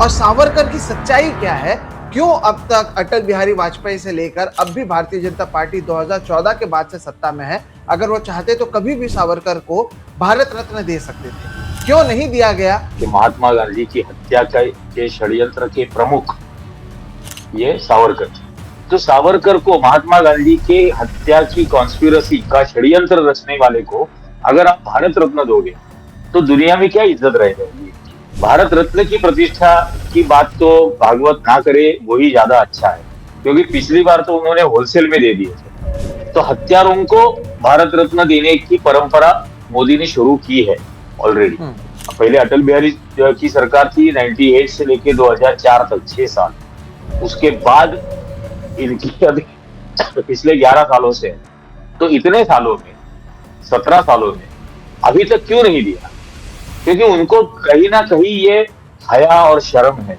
और सावरकर की सच्चाई क्या है, क्यों अब तक अटल बिहारी वाजपेयी से लेकर अब भी भारतीय जनता पार्टी 2014 के बाद से सत्ता में है। अगर वो चाहते तो कभी भी सावरकर को भारत रत्न दे सकते थे, क्यों नहीं दिया गया? कि महात्मा गांधी की हत्या के षड्यंत्र के प्रमुख ये सावरकर थे। तो सावरकर को, महात्मा गांधी के हत्या की कॉन्स्पिरेसी का षड्यंत्र रचने वाले को अगर आप भारत रत्न दोगे तो दुनिया में क्या इज्जत रह जाएगी? भारत रत्न की प्रतिष्ठा की बात तो भागवत ना करे, वही ज्यादा अच्छा है, क्योंकि पिछली बार तो उन्होंने होलसेल में दे दिए थे। तो हत्यारों को भारत रत्न देने की परंपरा मोदी ने शुरू की है ऑलरेडी। पहले अटल बिहारी की सरकार थी 98 से लेके 2004 तक, 6 साल। उसके बाद इनकी अभी पिछले 11 सालों से, तो इतने सालों में, 17 सालों में अभी तक क्यों नहीं दिया? क्योंकि उनको कहीं ना कहीं ये हया और शर्म है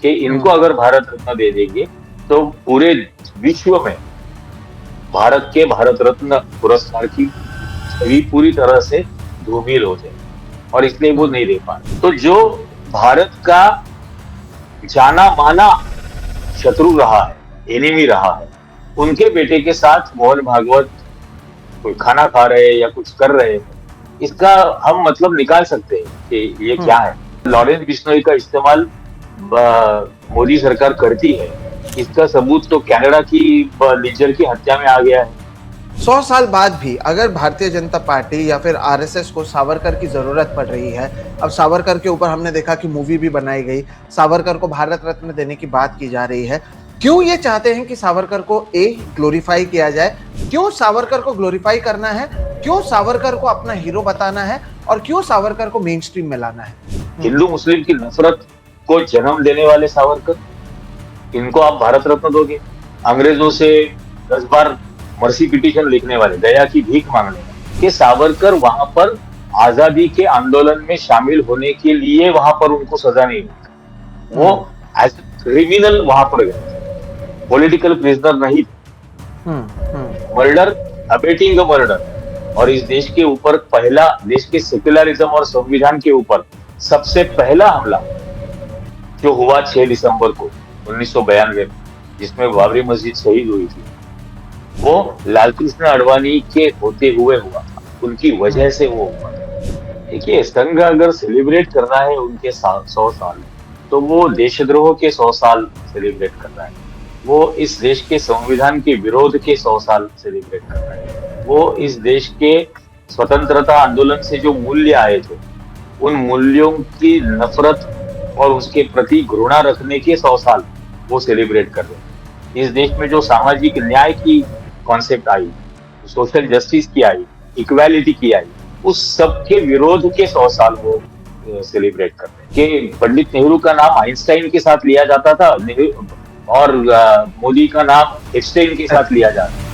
कि इनको अगर भारत रत्न दे देंगे तो पूरे विश्व में भारत के भारत रत्न पुरस्कार की छवि पूरी तरह से धूमिल हो जाए, और इसलिए वो नहीं दे पाए। तो जो भारत का जाना माना शत्रु रहा है, एनिमी रहा है, उनके बेटे के साथ मोहन भागवत कोई खाना खा रहे हैं या कुछ कर रहे हैं, इसका हम मतलब निकाल सकते हैं कि ये क्या है। लॉरेंस बिश्नोई का इस्तेमाल मोदी सरकार करती है, इसका सबूत तो कनाडा की लिंचर की हत्या में आ गया है। 100 साल बाद भी अगर भारतीय जनता पार्टी या फिर आरएसएस को सावरकर की जरूरत पड़ रही है, अब सावरकर के ऊपर हमने देखा कि मूवी भी बनाई गई, सावरकर को भारत रत्न देने की बात की जा रही है, क्यों ये चाहते हैं कि सावरकर को ग्लोरीफाई किया जाए? क्यों सावरकर को ग्लोरीफाई करना है? क्यों सावरकर को अपना हीरो बताना है? और क्यों सावरकर को मेन स्ट्रीम में लाना है? हिंदू मुस्लिम की नफरत को जन्म देने वाले सावरकर, इनको आप भारत रत्न दोगे? अंग्रेजों से 10 बार मर्सी पिटीशन लिखने वाले, दया की भीख मांगने वाले, कि सावरकर वहां पर आजादी के आंदोलन में शामिल होने के लिए वहां पर उनको सजा नहीं मिली। वो एज क्रिमिनल वहां पर गए, पॉलिटिकल प्रिजनर नहीं थे। Murder, abetting a murder. और इस देश के ऊपर पहला, देश के सेक्युलरिज्म और संविधान के ऊपर सबसे पहला हमला जो हुआ 6 दिसंबर को 1992 में, जिसमें बाबरी मस्जिद शहीद हुई थी, वो लालकृष्ण आडवाणी के होते हुए हुआ था, उनकी वजह से वो हुआ। देखिए, संघ अगर सेलिब्रेट करना है उनके 100 साल, तो वो देशद्रोह के 100 साल सेलिब्रेट करना है, वो इस देश के संविधान के विरोध के 100 साल सेलिब्रेट करना है, वो इस देश के स्वतंत्रता आंदोलन से जो मूल्य आए थे, उन मूल्यों की नफरत और उसके प्रति घृणा रखने के 100 साल वो सेलिब्रेट कर रहे हैं। इस देश में जो सामाजिक न्याय की कॉन्सेप्ट आई, सोशल जस्टिस की आई, इक्वालिटी की आई, उस सब के विरोध के 100 साल वो सेलिब्रेट कर रहे हैं। कि पंडित नेहरू का नाम आइंस्टाइन के साथ लिया जाता था और मोदी का नाम एप्स्टाइन के साथ लिया जाता है।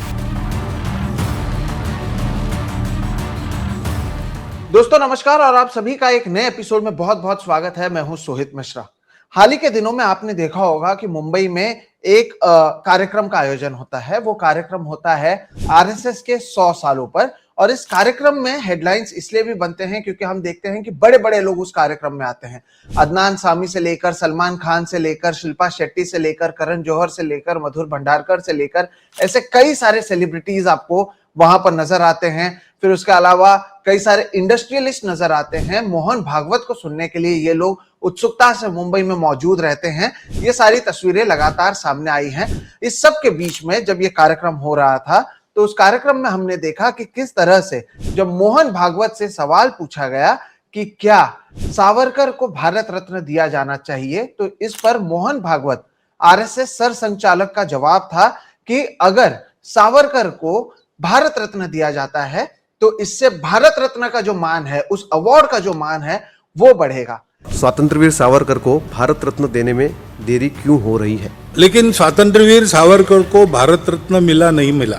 दोस्तों नमस्कार, और आप सभी का एक नए एपिसोड में बहुत बहुत स्वागत है। मैं हूं सोहित मिश्रा। हाल ही के दिनों में आपने देखा होगा कि मुंबई में एक कार्यक्रम का आयोजन होता है। वो कार्यक्रम होता है आरएसएस के 100 सालों पर, और इस कार्यक्रम में हेडलाइंस इसलिए भी बनते हैं क्योंकि हम देखते हैं कि बड़े बड़े लोग उस कार्यक्रम में आते हैं। अदनान सामी से लेकर, सलमान खान से लेकर, शिल्पा शेट्टी से लेकर, करण जौहर से लेकर, मधुर भंडारकर से लेकर, ऐसे कई सारे सेलिब्रिटीज आपको वहां पर नजर आते हैं। फिर उसके अलावा कई सारे इंडस्ट्रियलिस्ट नजर आते हैं। मोहन भागवत को सुनने के लिए ये लोग उत्सुकता से मुंबई में मौजूद रहते हैं। ये सारी तस्वीरें लगातार सामने आई हैं। इस सब के बीच में जब ये कार्यक्रम हो रहा था, तो उस कार्यक्रम में हमने देखा कि किस तरह से जब मोहन भागवत से सवाल पूछा गया कि क्या सावरकर को भारत रत्न दिया जाना चाहिए, तो इस पर मोहन भागवत, आरएसएस सरसंघचालक का जवाब था कि अगर सावरकर को भारत रत्न दिया जाता है तो इससे भारत रत्न का जो मान है, उस अवार्ड का जो मान है, वो बढ़ेगा। स्वातंत्रवीर सावरकर को भारत रत्न देने में देरी क्यों हो रही है? लेकिन स्वातंत्रवीर सावरकर को भारत रत्न मिला नहीं मिला,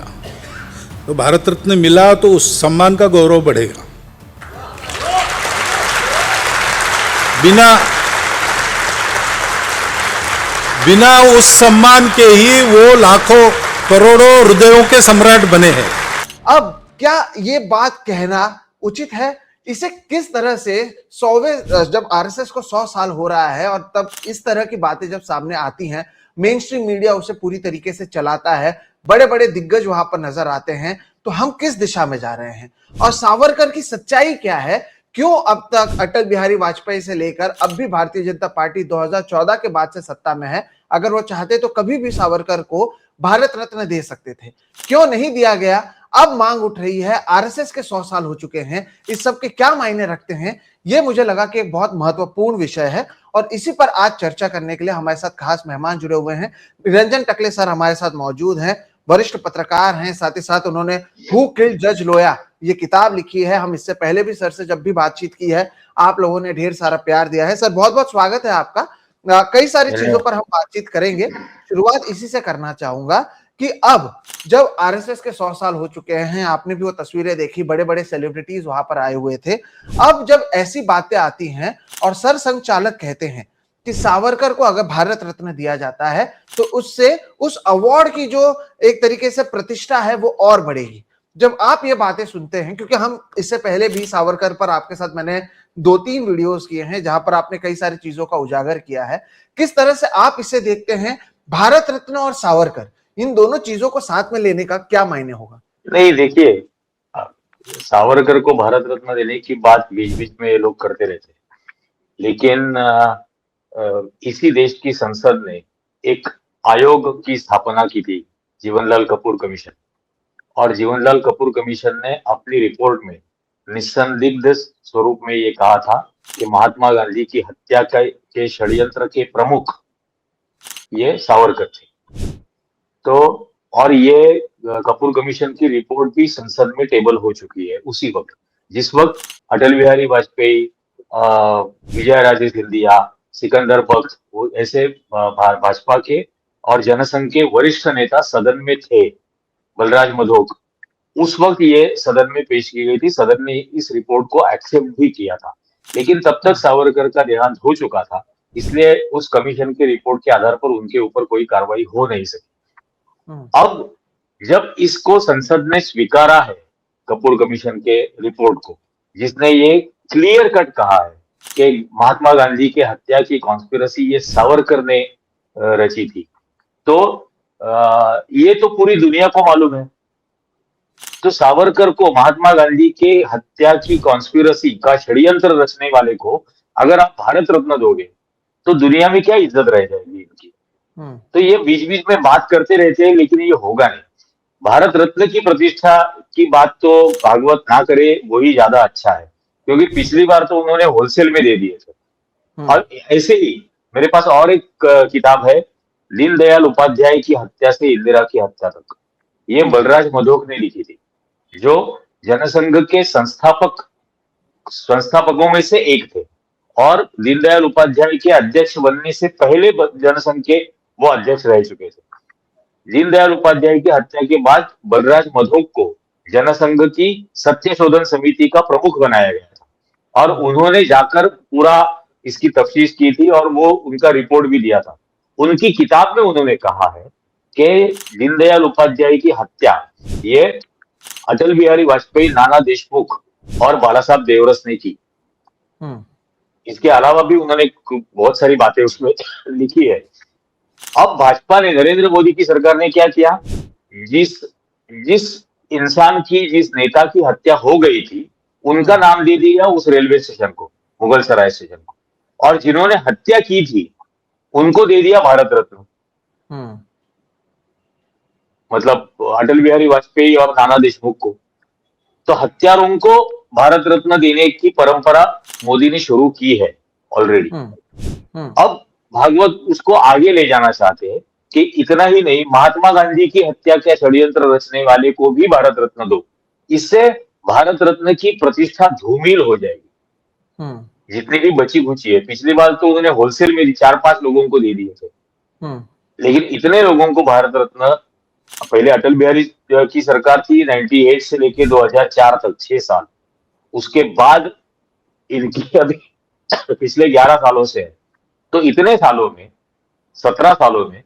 तो भारत रत्न मिला तो उस सम्मान का गौरव बढ़ेगा। बिना उस सम्मान के ही वो लाखों करोड़ों हृदयों के सम्राट बने हैं। अब क्या ये बात कहना उचित है? इसे किस तरह से 100वें जब आरएसएस को 100 साल हो रहा है और तब इस तरह की बातें जब सामने आती हैं, मेन स्ट्रीम मीडिया उसे पूरी तरीके से चलाता है, बड़े बड़े दिग्गज वहां पर नजर आते हैं, तो हम किस दिशा में जा रहे हैं और सावरकर की सच्चाई क्या है? क्यों अब तक अटल बिहारी वाजपेयी से लेकर अब भी भारतीय जनता पार्टी 2014 के बाद से सत्ता में है? अगर वो चाहते तो कभी भी सावरकर को भारत रत्न दे सकते थे, क्यों नहीं दिया गया? अब मांग उठ रही है, आरएसएस के 100 साल हो चुके हैं, इस सब के क्या मायने रखते हैं? ये मुझे लगा कि एक बहुत महत्वपूर्ण विषय है और इसी पर आज चर्चा करने के लिए हमारे साथ खास मेहमान जुड़े हुए हैं। निरंजन टकले सर हमारे साथ मौजूद हैं, वरिष्ठ पत्रकार हैं, साथ ही साथ उन्होंने हु किल्ड जज लोया ये किताब लिखी है। हम इससे पहले भी सर से जब भी बातचीत की है, आप लोगों ने ढेर सारा प्यार दिया है। सर बहुत बहुत स्वागत है आपका। कई सारी चीजों पर हम बातचीत करेंगे। शुरुआत इसी से करना चाहूंगा कि अब जब आरएसएस के 100 साल हो चुके हैं, आपने भी वो तस्वीरें देखी, बड़े बड़े सेलिब्रिटीज वहां पर आए हुए थे। अब जब ऐसी बातें आती हैं और सर संघचालक कहते हैं कि सावरकर को अगर भारत रत्न दिया जाता है तो उससे उस अवार्ड की जो एक तरीके से प्रतिष्ठा है वो और बढ़ेगी। जब आप ये बातें सुनते हैं, क्योंकि हम इससे पहले भी सावरकर पर आपके साथ मैंने 2-3 वीडियोस किए हैं जहां पर आपने कई सारी चीजों का उजागर किया है, किस तरह से आप इसे देखते हैं? भारत रत्न और सावरकर, इन दोनों चीजों को साथ में लेने का क्या मायने होगा? नहीं, देखिए, सावरकर को भारत रत्न देने की बात बीच बीच में ये लोग करते रहते हैं, लेकिन इसी देश की संसद ने एक आयोग की स्थापना की थी, जीवनलाल कपूर कमीशन। और जीवनलाल कपूर कमीशन ने अपनी रिपोर्ट में निस्संदिग्ध स्वरूप में ये कहा था कि महात्मा गांधी की हत्या के षड्यंत्र के प्रमुख ये सावरकर थे। तो और ये कपूर कमीशन की रिपोर्ट भी संसद में टेबल हो चुकी है उसी वक्त, जिस वक्त अटल बिहारी वाजपेयी, विजय राजे सिंधिया, सिकंदर बख्श, वो ऐसे भाजपा के और जनसंघ के वरिष्ठ नेता सदन में थे, बलराज मधोक। उस वक्त ये सदन में पेश की गई थी, सदन ने इस रिपोर्ट को एक्सेप्ट भी किया था, लेकिन तब तक सावरकर का देहांत हो चुका था, इसलिए उस कमीशन की रिपोर्ट के आधार पर उनके ऊपर कोई कार्रवाई हो नहीं सकी। अब जब इसको संसद ने स्वीकारा है, कपूर कमीशन के रिपोर्ट को, जिसने ये क्लियर कट कहा है कि महात्मा गांधी के हत्या की कॉन्स्पिरेसी ये सावरकर ने रची थी, तो ये तो पूरी दुनिया को मालूम है। तो सावरकर को, महात्मा गांधी के हत्या की कॉन्स्पिरेसी का षड्यंत्र रचने वाले को अगर आप भारत रत्न दोगे तो दुनिया में क्या इज्जत रह जाएगी इनकी? तो ये बीच बीच में बात करते रहते हैं, लेकिन ये होगा नहीं। भारत रत्न की प्रतिष्ठा की बात तो भागवत ना करे, वही ज्यादा अच्छा है, क्योंकि पिछली बार तो उन्होंने होलसेल में दे दिए थे। और ऐसे ही मेरे पास और एक किताब है, दीनदयाल उपाध्याय की हत्या से इंदिरा की हत्या तक, ये बलराज मधोक ने लिखी थी, जो जनसंघ के संस्थापकों में से एक थे और दीनदयाल उपाध्याय के अध्यक्ष बनने से पहले जनसंघ के वो अध्यक्ष रह चुके थे। दीनदयाल उपाध्याय की हत्या के बाद बलराज मधोक को जनसंघ की सत्य शोधन समिति का प्रमुख बनाया गया था और उन्होंने जाकर पूरा इसकी तफ्तीश की थी और वो उनका रिपोर्ट भी दिया था। उनकी किताब में उन्होंने कहा है कि दीनदयाल उपाध्याय की हत्या ये अटल बिहारी वाजपेयी, नाना देशमुख और बाला साहब देवरस ने की। इसके अलावा भी उन्होंने बहुत सारी बातें उसमें लिखी है। अब भाजपा ने, नरेंद्र मोदी की सरकार ने क्या किया? जिस इंसान की, जिस नेता की हत्या हो गई थी, उनका नाम दे दिया उस रेलवे स्टेशन को, मुगल सराय स्टेशन को, और जिन्होंने हत्या की थी उनको दे दिया भारत रत्न। मतलब अटल बिहारी वाजपेयी और नाना देशमुख को। तो हत्यारों को भारत रत्न देने की परंपरा मोदी ने शुरू की है ऑलरेडी। अब भागवत उसको आगे ले जाना चाहते हैं कि इतना ही नहीं, महात्मा गांधी की हत्या का षड्यंत्र रचने वाले को भी भारत रत्न दो, इससे भारत रत्न की प्रतिष्ठा धूमिल हो जाएगी। जितनी भी बची खुची है, पिछली बार तो उन्होंने होलसेल में 4-5 लोगों को दे दिए थे, लेकिन इतने लोगों को भारत रत्न, पहले अटल बिहारी की सरकार थी 98 से लेके 2004 तक, 6 साल, उसके बाद इनकी अभी पिछले 11 सालों से है। तो इतने सालों में, 17 सालों में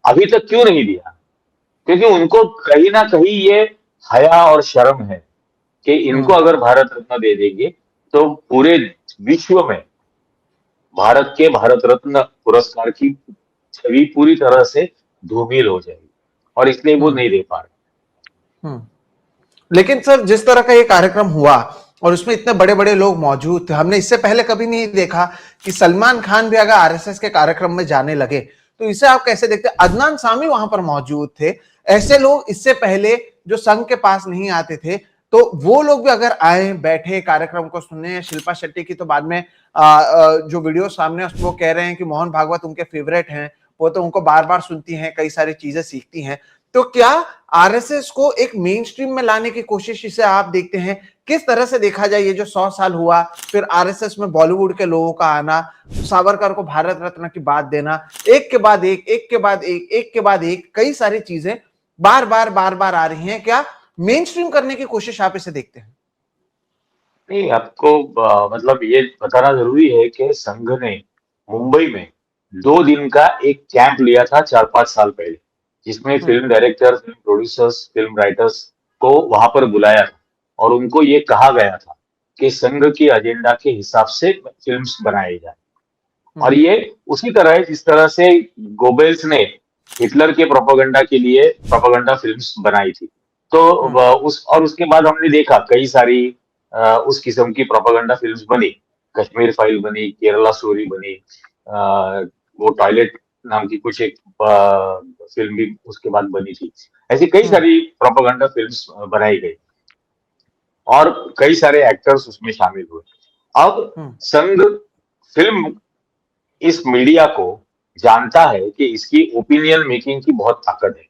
अभी तक क्यों नहीं दिया? क्योंकि उनको कहीं ना कहीं ये हया और शर्म है कि इनको अगर भारत रत्न दे देंगे तो पूरे विश्व में भारत के भारत रत्न पुरस्कार की छवि पूरी तरह से धूमिल हो जाएगी, और इसलिए वो नहीं दे पा रहे। लेकिन सर, जिस तरह का ये कार्यक्रम हुआ और उसमें इतने बड़े बड़े लोग मौजूद थे, हमने इससे पहले कभी नहीं देखा कि सलमान खान भी अगर आरएसएस के कार्यक्रम में जाने लगे, तो इसे आप कैसे देखते? अदनान सामी वहां पर मौजूद थे। ऐसे लोग इससे पहले जो संघ के पास नहीं आते थे, तो वो लोग भी अगर आए, बैठे, कार्यक्रम को सुने। शिल्पा शेट्टी की तो बाद में जो वीडियो सामने उसमें वो कह रहे हैं कि मोहन भागवत उनके फेवरेट हैं, वो तो उनको बार बार सुनती हैं, कई सारी चीजें सीखती हैं। तो क्या आरएसएस को एक मेन स्ट्रीम में लाने की कोशिश इसे आप देखते हैं? किस तरह से देखा जाए ये जो 100 साल हुआ, फिर आरएसएस में बॉलीवुड के लोगों का आना, सावरकर को भारत रत्न की बात देना, एक के बाद एक, एक के बाद एक, एक के बाद एक, कई सारी चीजें बार बार आ रही हैं। क्या मेन स्ट्रीम करने की कोशिश आप इसे देखते हैं? नहीं, आपको मतलब ये बताना जरूरी है कि संघ ने मुंबई में 2 दिन का एक कैंप लिया था 4-5 साल पहले, जिसमें film director, film producers, film writers को वहां पर बुलाया था, और उनको ये कहा गया था कि संघ की एजेंडा के हिसाब से फिल्म्स बनाए जाए। और ये उसी तरह है जिस तरह से गोबेल्स ने हिटलर के प्रोपेगेंडा के लिए प्रोपेगेंडा फिल्म्स बनाई थी। तो उसके बाद हमने देखा कई सारी उस किस्म की प्रोपेगेंडा फिल्म्स बनी। कश्मीर फाइल बनी, केरला स्टोरी बनी, वो टॉयलेट नाम की कुछ एक फिल्म भी उसके बाद बनी थी। ऐसी कई सारी प्रोपेगेंडा फिल्म्स बनाई गई और कई सारे एक्टर्स उसमें शामिल हुए। अब संघ फिल्म इस मीडिया को जानता है कि इसकी ओपिनियन मेकिंग की बहुत ताकत है,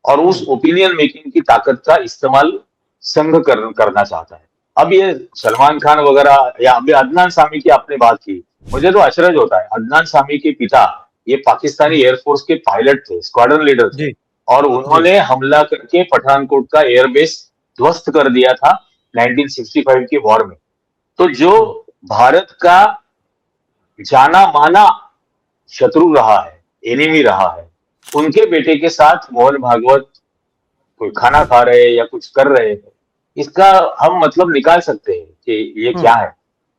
और उस ओपिनियन मेकिंग की ताकत का इस्तेमाल संघ करना चाहता है। अब ये सलमान खान वगैरह, या अभी अदनान सामी की आपने बात की, मुझे तो अचरज होता है। अदनान सामी के पिता ये पाकिस्तानी एयरफोर्स के पायलट थे, स्क्वाड्रन लीडर थे, और उन्होंने हमला करके पठानकोट का एयरबेस ध्वस्त कर दिया था 1965 की वॉर में। तो जो भारत का जाना माना शत्रु रहा है, एनिमी रहा है, उनके बेटे के साथ मोहन भागवत कोई खाना खा रहे हैं या कुछ कर रहे हैं, इसका हम मतलब निकाल सकते हैं कि ये क्या है।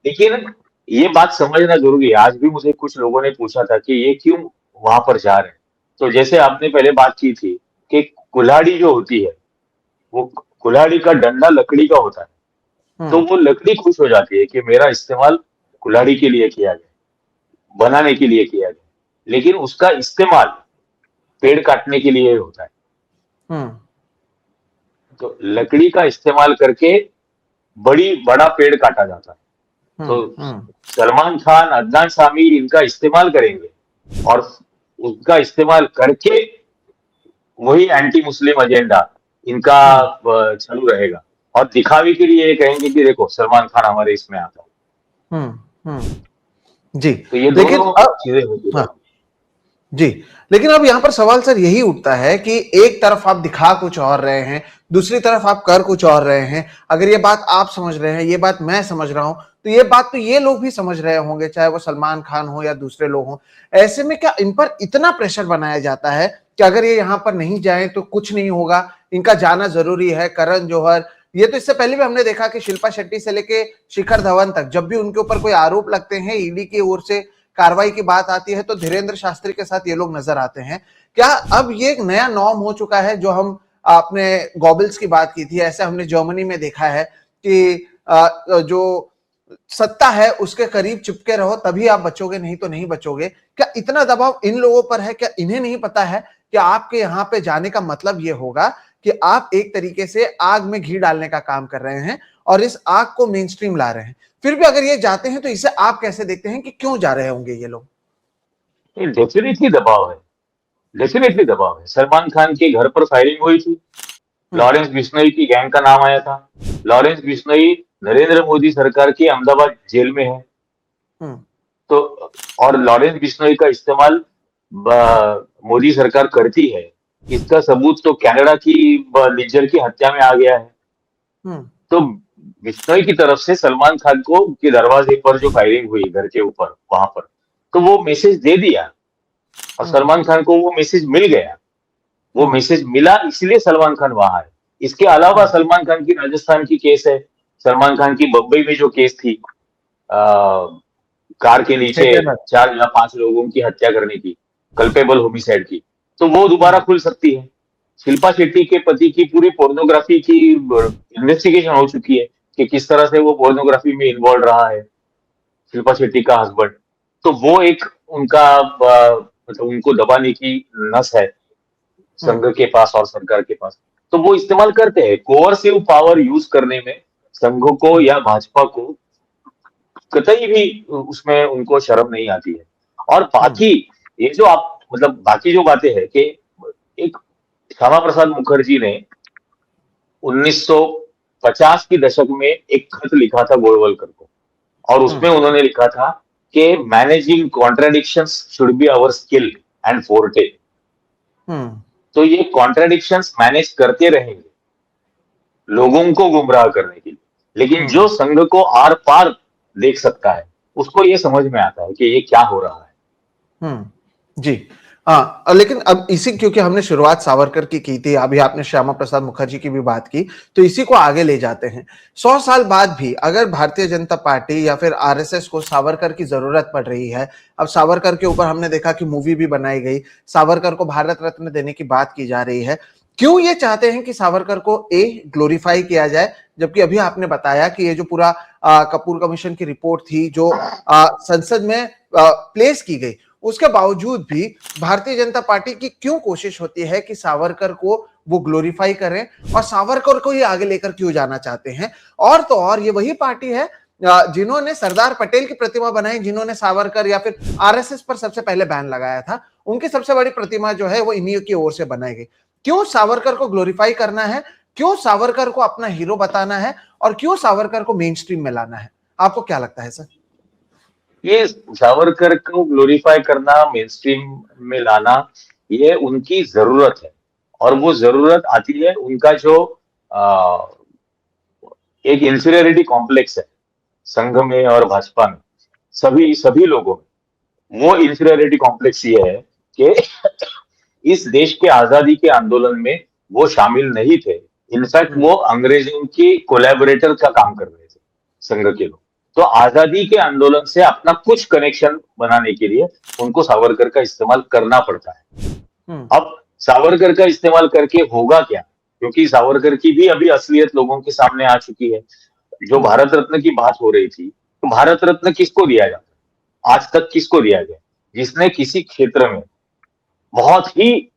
लेकिन ये बात समझना जरूरी है। आज भी मुझे कुछ लोगों ने पूछा था कि ये क्यों वहां पर जा रहे हैं। तो जैसे आपने पहले बात की थी कि कुल्हाड़ी जो होती है, वो कुल्हाड़ी का डंडा लकड़ी का होता है, तो वो लकड़ी खुश हो जाती है कि मेरा इस्तेमाल कुल्हाड़ी के लिए किया गया, बनाने के लिए किया गया, लेकिन उसका इस्तेमाल पेड़ काटने के लिए होता है। तो लकड़ी का इस्तेमाल करके बड़ा पेड़ काटा जाता है। तो सलमान खान, अदनान सामी इनका इस्तेमाल करेंगे, और उसका इस्तेमाल करके वही एंटी मुस्लिम एजेंडा इनका चालू रहेगा, और दिखावे के लिए ये कहेंगे कि देखो सलमान खान हमारे इसमें आता है। जी, तो ये दोनों चीजें होती हैं। जी, लेकिन अब यहाँ पर सवाल सर यही उठता है कि एक तरफ आप दिखा कुछ और रहे हैं, दूसरी तरफ आप कर कुछ और रहे हैं। अगर ये बात आप समझ रहे हैं, ये बात मैं समझ रहा हूं, तो ये बात तो ये लोग भी समझ रहे होंगे, चाहे वो सलमान खान हो या दूसरे लोग हों। ऐसे में क्या इन पर इतना प्रेशर बनाया जाता है कि अगर ये यहाँ पर नहीं जाए तो कुछ नहीं होगा, इनका जाना जरूरी है? करण जौहर, ये तो इससे पहले भी हमने देखा कि शिल्पा शेट्टी से लेके शिखर धवन तक, जब भी उनके ऊपर कोई आरोप लगते हैं, ईडी की ओर से कार्रवाई की बात आती है, तो धीरेन्द्र शास्त्री के साथ ये लोग नजर आते हैं। क्या अब ये एक नया नॉर्म हो चुका है? जो हम आपने गॉबल्स की बात की थी, ऐसे हमने जर्मनी में देखा है कि जो सत्ता है उसके करीब चिपके रहो, तभी आप बचोगे, नहीं तो नहीं बचोगे। क्या इतना दबाव इन लोगों पर है? क्या इन्हें नहीं पता है कि आपके यहाँ पे जाने का मतलब ये होगा कि आप एक तरीके से आग में घी डालने का काम कर रहे हैं और इस आग को मेन स्ट्रीम ला रहे हैं? फिर भी अगर ये जाते हैं तो इसे आप कैसे देखते हैं कि क्यों जा रहे होंगे ये लोग? डेफिनेटली दबाव है, डेफिनेटली दबाव है। सलमान खान के घर पर फायरिंग हुई थी, लॉरेंस बिश्नोई की गैंग का नाम आया था। लॉरेंस बिश्नोई नरेंद्र मोदी सरकार की अहमदाबाद जेल में है। तो और लॉरेंस बिश्नोई का इस्तेमाल मोदी सरकार करती है, इसका सबूत तो कनाडा की निज्जर की हत्या में आ गया है। तो बिश्नोई की तरफ से सलमान खान को के दरवाजे पर जो फायरिंग हुई घर के ऊपर, वहां पर तो वो मैसेज दे दिया, और सलमान खान को वो मैसेज मिल गया। वो मैसेज मिला, इसलिए सलमान खान वहां है। इसके अलावा सलमान खान की राजस्थान की केस है, सलमान खान की बम्बई में जो केस थी, कार के नीचे ठेकेदार। 4 या 5 लोगों की हत्या करने की, कल्पेबल होमिसाइड की, तो वो दोबारा खुल सकती है। शिल्पा शेट्टी के पति की पूरी पोर्नोग्राफी की इन्वेस्टिगेशन हो चुकी है कि किस तरह से वो पोर्नोग्राफी में इन्वॉल्व रहा है, शिल्पा शेट्टी का हस्बैंड। तो वो एक उनका मतलब उनको दबाने की नस है संघ के पास और सरकार के पास। तो वो इस्तेमाल करते हैं कोअर्सिव पावर यूज करने में। संघ को या भाजपा को कतई भी उसमें उनको शर्म नहीं आती है। और बाकी ये जो आप मतलब बाकी जो बातें हैं कि एक श्यामा प्रसाद मुखर्जी ने 1950 के दशक में एक खत लिखा था गोलवलकर को, और उसमें उन्होंने लिखा था कि managing contradictions should be our skill and forte. तो ये कॉन्ट्राडिक्शंस मैनेज करते रहेंगे लोगों को गुमराह करने के लिए, लेकिन जो संघ को आर पार देख सकता है उसको ये समझ में आता है कि ये क्या हो रहा है। जी हाँ, लेकिन अब इसी, क्योंकि हमने शुरुआत सावरकर की थी, अभी आपने श्यामा प्रसाद मुखर्जी की भी बात की, तो इसी को आगे ले जाते हैं। 100 साल बाद भी अगर भारतीय जनता पार्टी या फिर आरएसएस को सावरकर की जरूरत पड़ रही है, अब सावरकर के ऊपर हमने देखा कि मूवी भी बनाई गई, सावरकर को भारत रत्न देने की बात की जा रही है, क्यों ये चाहते हैं कि सावरकर को ग्लोरीफाई किया जाए, जबकि अभी आपने बताया कि ये जो पूरा कपूर कमीशन की रिपोर्ट थी जो संसद में प्लेस की गई, उसके बावजूद भी भारतीय जनता पार्टी की क्यों कोशिश होती है कि सावरकर को वो ग्लोरीफाई करें और सावरकर को ही आगे लेकर क्यों जाना चाहते हैं? और तो और ये वही पार्टी है जिन्होंने सरदार पटेल की प्रतिमा बनाई, जिन्होंने सावरकर या फिर आरएसएस पर सबसे पहले बैन लगाया था, उनकी सबसे बड़ी प्रतिमा जो है वो इन्हीं की ओर से बनाई गई। क्यों सावरकर को ग्लोरीफाई करना है, क्यों सावरकर को अपना हीरो बताना है, और क्यों सावरकर को मेन स्ट्रीम में लाना है? आपको क्या लगता है सर? ये सावरकर को ग्लोरीफाई करना, मेन स्ट्रीम में लाना, ये उनकी जरूरत है। और वो जरूरत आती है उनका जो एक इंफीरियरिटी कॉम्प्लेक्स है संघ में और भाजपा में, सभी सभी लोगों में। वो इंफीरियरिटी कॉम्प्लेक्स ये है कि इस देश के आजादी के आंदोलन में वो शामिल नहीं थे। इनफैक्ट वो अंग्रेजों की कोलैबोरेटर का काम कर रहे थे संघ के लोग। तो आजादी के आंदोलन से अपना कुछ कनेक्शन बनाने के लिए उनको सावरकर का इस्तेमाल करना पड़ता है। अब सावरकर का इस्तेमाल करके होगा क्या, क्योंकि सावरकर की भी अभी असलियत लोगों के सामने आ चुकी है। जो भारत रत्न की बात हो रही थी, तो भारत रत्न किसको दिया जाता है? आज तक किसको दिया गया? जिसने किसी क्षेत्र में बहुत ही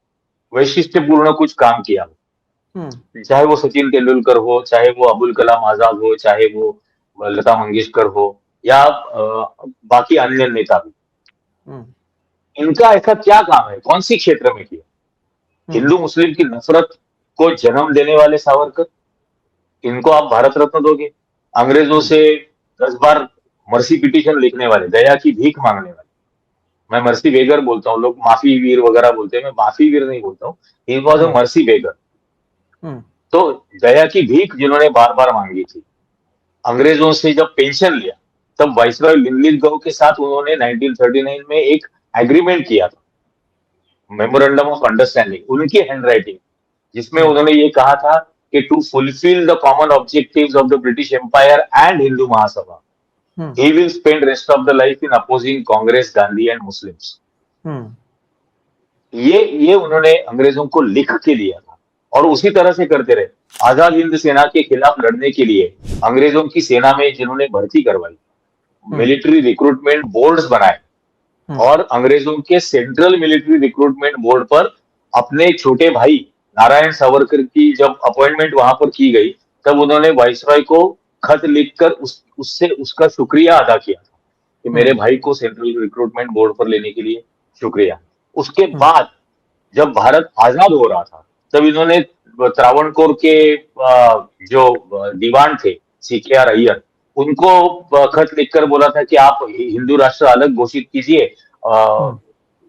वैशिष्ट्यपूर्ण कुछ काम किया हो, चाहे वो सचिन तेंदुलकर हो, चाहे वो अबुल कलाम आजाद हो, चाहे वो लता मंगेशकर हो, या बाकी अन्य नेता भी। इनका ऐसा क्या काम है, कौन सी क्षेत्र में किया? हिंदू मुस्लिम की नफरत को जन्म देने वाले सावरकर, इनको आप भारत रत्न दोगे? अंग्रेजों से 10 बार मर्सी पिटीशन लिखने वाले, दया की भीख मांगने वाले, मैं मर्सी बेगर बोलता हूँ, लोग माफी वीर वगैरह बोलते हैं, मैं माफी वीर नहीं बोलता हूँ, ही वॉज अ मर्सी बेगर। तो दया की भीख जिन्होंने बार बार मांगी थी, अंग्रेजों से जब पेंशन लिया, तब वाइसरॉय लिनलिथगो के साथ उन्होंने 1939 में एक एग्रीमेंट किया था, मेमोरेंडम ऑफ अंडरस्टैंडिंग, उनकी हैंडराइटिंग, जिसमें उन्होंने ये कहा था कि to fulfil the common objectives of the British empire and Hindu Mahasabha, he will spend rest of the life in opposing Congress, Gandhi and Muslims. ये उन्होंने अंग्रेजों को लिख के दिया था, और उसी तरह से करते रहे। आजाद हिंद सेना के खिलाफ लड़ने के लिए अंग्रेजों की सेना में जिन्होंने भर्ती करवाई, मिलिट्री रिक्रूटमेंट बोर्ड्स बनाए, और अंग्रेजों के सेंट्रल मिलिट्री रिक्रूटमेंट बोर्ड पर अपने छोटे भाई नारायण सावरकर की जब अपॉइंटमेंट वहां पर की गई, तब उन्होंने वाइसरॉय को खत लिखकर उससे उसका शुक्रिया अदा किया कि मेरे भाई को सेंट्रल रिक्रूटमेंट बोर्ड पर लेने के लिए शुक्रिया। उसके बाद जब भारत आजाद हो रहा था, तब इन्होंने त्रावणकोर के जो दीवान थे CKR अय्यर, उनको खत लिखकर बोला था कि आप हिंदू राष्ट्र अलग घोषित कीजिए।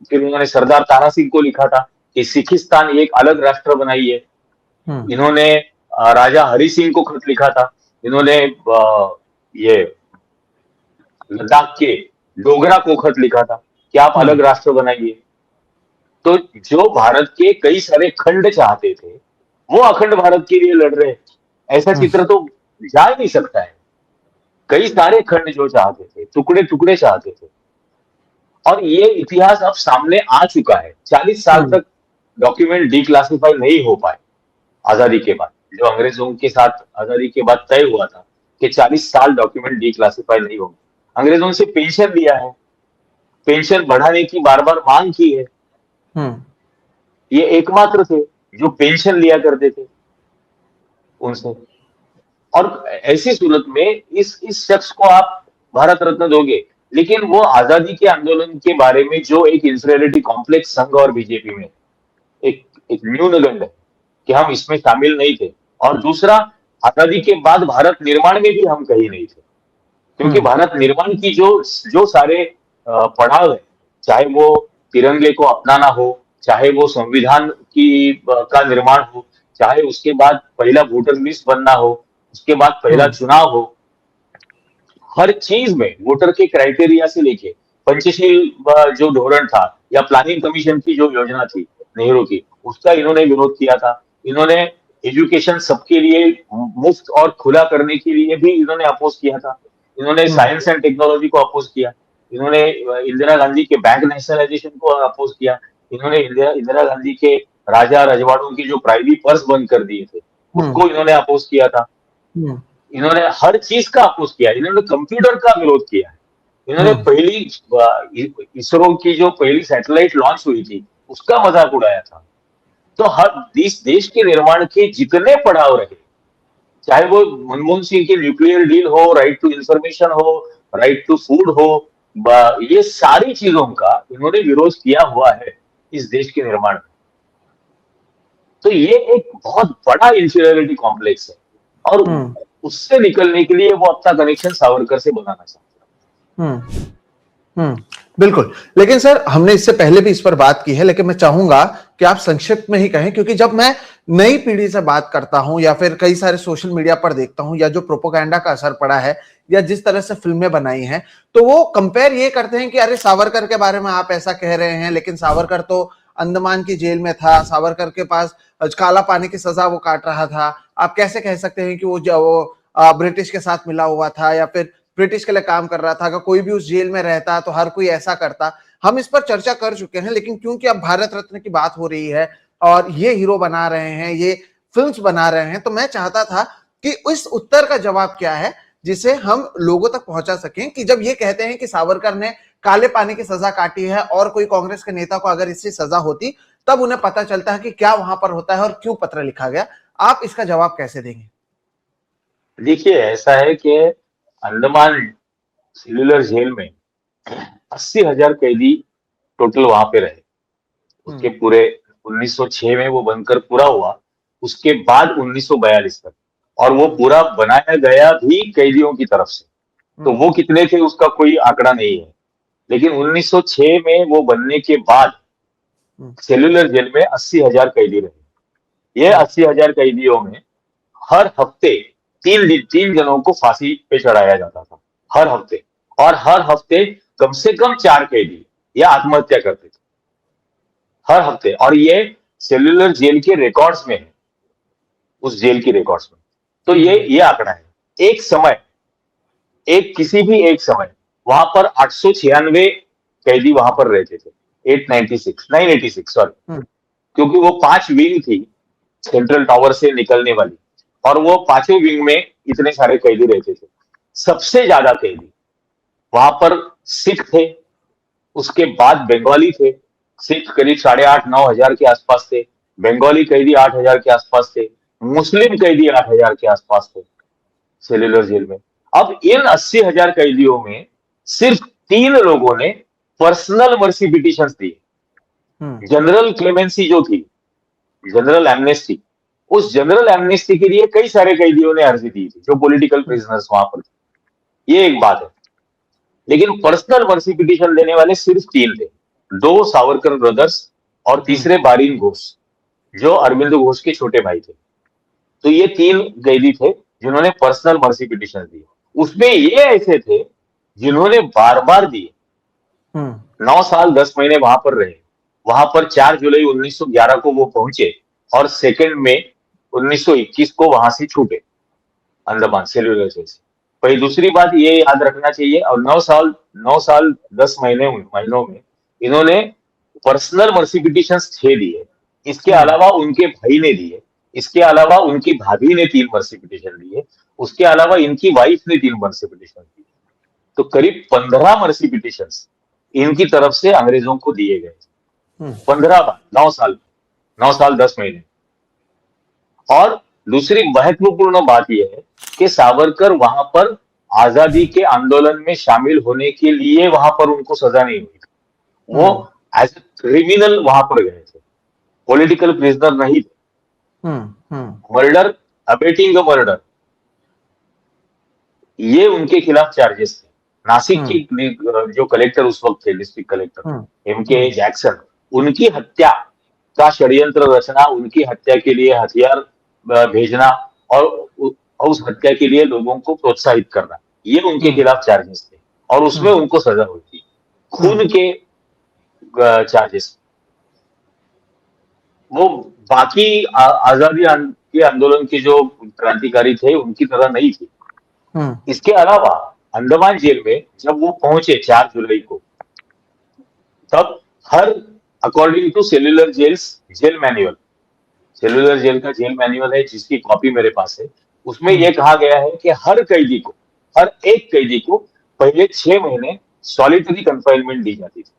फिर उन्होंने सरदार ताना सिंह को लिखा था कि सिखिस्तान एक अलग राष्ट्र बनाइए। इन्होंने राजा हरि सिंह को खत लिखा था, इन्होंने ये लद्दाख के डोगरा को खत लिखा था कि आप अलग राष्ट्र बनाइए। तो जो भारत के कई सारे खंड चाहते थे, वो अखंड भारत के लिए लड़ रहे हैं। ऐसा चित्र तो जा ही नहीं सकता है। कई सारे खंड जो चाहते थे, टुकड़े टुकड़े चाहते थे। और ये इतिहास अब सामने आ चुका है। 40 साल तक डॉक्यूमेंट डिक्लासिफाई नहीं हो पाए आजादी के बाद। जो अंग्रेजों के साथ आजादी के बाद तय हुआ था कि 40 साल डॉक्यूमेंट डिक्लासिफाई नहीं होंगे। अंग्रेजों से पेंशन लिया है, पेंशन बढ़ाने की बार बार मांग की है। ये एकमात्र थे जो पेंशन लिया करते थे उनसे। और ऐसी सूरत में इस शख्स को आप भारत रत्न दोगे, लेकिन वो आजादी के आंदोलन के बारे में जो एक इंफीरियरिटी कॉम्प्लेक्स संघ और बीजेपी में एक एक न्यूनगंड है कि हम इसमें शामिल नहीं थे। और दूसरा, आजादी के बाद भारत निर्माण में भी हम कहीं नहीं थे, क्योंकि भारत निर्माण की जो सारे पड़ाव है, चाहे वो तिरंगे को अपनाना हो, चाहे वो संविधान की का निर्माण हो, चाहे उसके बाद पहला वोटर लिस्ट बनना हो, उसके बाद पहला चुनाव हो, हर चीज में वोटर के क्राइटेरिया से लेके पंचशील जो धोरण था या प्लानिंग कमीशन की जो योजना थी नेहरू की, उसका इन्होंने विरोध किया था। इन्होंने एजुकेशन सबके लिए मुफ्त और खुला करने के लिए भी इन्होंने अपोज किया था। इन्होंने साइंस एंड टेक्नोलॉजी को अपोज किया। इन्होंने इंदिरा गांधी के बैंक नेशनलाइजेशन को अपोज किया। इन्होंने इंदिरा गांधी के राजा रजवाड़ों की जो प्राइवेट पर्स बंद कर दिए थे, उसको इन्होंने अपोज किया था। इन्होंने हर चीज का अपोज किया। इन्होंने कंप्यूटर का विरोध किया। इन्होंने पहली इसरो की जो पहली सैटेलाइट लॉन्च हुई थी, उसका मजाक उड़ाया था। तो हर देश के निर्माण के जितने पड़ाव रहे, चाहे वो मनमोहन सिंह की न्यूक्लियर डील हो, राइट टू इंफॉर्मेशन हो, राइट टू फूड हो, ये सारी चीजों का इन्होंने विरोध किया हुआ है इस देश के निर्माण में। तो ये एक बहुत बड़ा इंफीरियरिटी कॉम्प्लेक्स है, और उससे निकलने के लिए वो अपना कनेक्शन सावरकर से बनाना चाहते हैं। बिल्कुल। लेकिन सर, हमने इससे पहले भी इस पर बात की है, लेकिन मैं चाहूंगा कि आप संक्षिप्त में ही कहें, क्योंकि जब मैं नई पीढ़ी से बात करता हूं या फिर कई सारे सोशल मीडिया पर देखता हूं, या जो प्रोपोगंडा का असर पड़ा है या जिस तरह से फिल्में बनाई हैं, तो वो कंपेयर ये करते हैं कि अरे सावरकर के बारे में आप ऐसा कह रहे हैं, लेकिन सावरकर तो अंडमान की जेल में था, सावरकर के पास काला पानी की सजा वो काट रहा था। आप कैसे कह सकते हैं कि वो ब्रिटिश के साथ मिला हुआ था या फिर ब्रिटिश के लिए काम कर रहा था? अगर कोई भी उस जेल में रहता तो हर कोई ऐसा करता। हम इस पर चर्चा कर चुके हैं, लेकिन क्योंकि अब भारत रत्न की बात हो रही है और ये हीरो बना रहे हैं, ये फिल्म्स बना रहे हैं, तो मैं चाहता था कि इस उत्तर का जवाब क्या है जिसे हम लोगों तक पहुंचा सकें, कि जब ये कहते हैं कि सावरकर ने काले पानी की सजा काटी है और कोई कांग्रेस के नेता को अगर इससे सजा होती तब उन्हें पता चलता है कि क्या वहां पर होता है और क्यों पत्र लिखा गया। आप इसका जवाब कैसे देंगे? देखिए, ऐसा है कि अंडमान सेल्युलर जेल में 80,000 कैदी टोटल वहां पे रहे। उसके पूरे 1906 में वो बनकर पूरा हुआ, उसके बाद 1942 तक, और वो पूरा बनाया गया भी कैदियों की तरफ से। तो वो कितने थे उसका कोई आंकड़ा नहीं है, लेकिन 1906 में वो बनने के बाद सेल्युलर जेल में 80,000 कैदी रहे। ये 80,000 कैदियों में हर हफ्ते तीन जनों को फांसी पे चढ़ाया जाता था, हर हफ्ते। और हर हफ्ते कम से कम 4 कैदी ये आत्महत्या करते थे, हर हफ्ते। और ये सेल्युलर जेल के रिकॉर्ड्स में है, उस जेल की रिकॉर्ड्स में। तो ये आंकड़ा है। एक समय, किसी भी एक समय वहां पर 896 कैदी वहां पर रहते थे। 986 सॉरी, क्योंकि वो 5 विंग थी सेंट्रल टावर से निकलने वाली, और वो 5वें विंग में इतने सारे कैदी रहते थे। सबसे ज्यादा कैदी वहां पर सिख थे, उसके बाद बंगाली थे। सिख करीब 8,500-9 हजार के आसपास थे, बंगाली कैदी 8,000 के आसपास थे, मुस्लिम कैदी 8,000 के आसपास थे सेल्युलर जेल में। अब इन 80,000 कैदियों में सिर्फ 3 लोगों ने पर्सनल मर्सी पिटिशंस दी। जनरल क्लेमेंसी जो थी, जनरल एमनेस्टी, उस जनरल एमनेस्टी के लिए कई सारे कैदियों ने अर्जी दी थी जो पॉलिटिकल प्रिजनर्स वहां पर थे। ये एक बात है। लेकिन पर्सनल मर्सी पिटिशन देने वाले सिर्फ 3 थे, 2 सावरकर ब्रदर्स और तीसरे बारीन घोष, जो अरविंद घोष के छोटे भाई थे। तो ये 3 कैदी थे जिन्होंने पर्सनल मर्सी पिटिशन दी। उसमें ये ऐसे थे जिन्होंने बार बार दिए। 9 साल 10 महीने वहां पर रहे। वहां पर 4 जुलाई 1911 को वो पहुंचे और 2 मई 1921 को वहां से छूटे अंडमान सेल्युलर जेल से। भाई दूसरी बात ये याद रखना चाहिए, और 9 साल 10 महीनों में इन्होंने पर्सनल मर्सी पिटिशंस 6 दिए, इसके अलावा उनके भाई ने दिए, इसके अलावा उनकी भाभी ने 3 मर्सी पिटिशन दिए, उसके अलावा इनकी वाइफ ने 3 मर्सी पिटिशन दी। तो करीब 15 मर्सी पिटिशंस इनकी तरफ से अंग्रेजों को दिए गए। 15 बार, 9 साल 10 महीने। और दूसरी महत्वपूर्ण बात यह है कि सावरकर वहां पर आजादी के आंदोलन में शामिल होने के लिए वहां पर उनको सजा नहीं हुई थी। वो एज ए क्रिमिनल वहां पर गए थे, पॉलिटिकल प्रिजनर नहीं थे। मर्डर, अबेटिंग द मर्डर, ये उनके खिलाफ चार्जेस थे। नासिक की जो कलेक्टर उस वक्त थे, डिस्ट्रिक्ट कलेक्टर एमके जैक्सन, उनकी हत्या का षड्यंत्र रचना, उनकी हत्या के लिए हथियार भेजना और उस हत्या के लिए लोगों को प्रोत्साहित करना, ये उनके खिलाफ चार्जेस थे और उसमें उनको सजा हुई थी, खून के चार्जेस। वो बाकी आजादी के आंदोलन के जो क्रांतिकारी थे उनकी तरह नहीं थी। इसके अलावा अंडमान जेल में जब वो पहुंचे 4 जुलाई को, तब हर अकॉर्डिंग टू सेल्यूलर जेल का जेल मैन्युअल है जिसकी कॉपी मेरे पास है, उसमें यह कहा गया है कि हर एक कैदी को पहले 6 महीने सॉलिटरी कंफाइनमेंट दी जाती थी।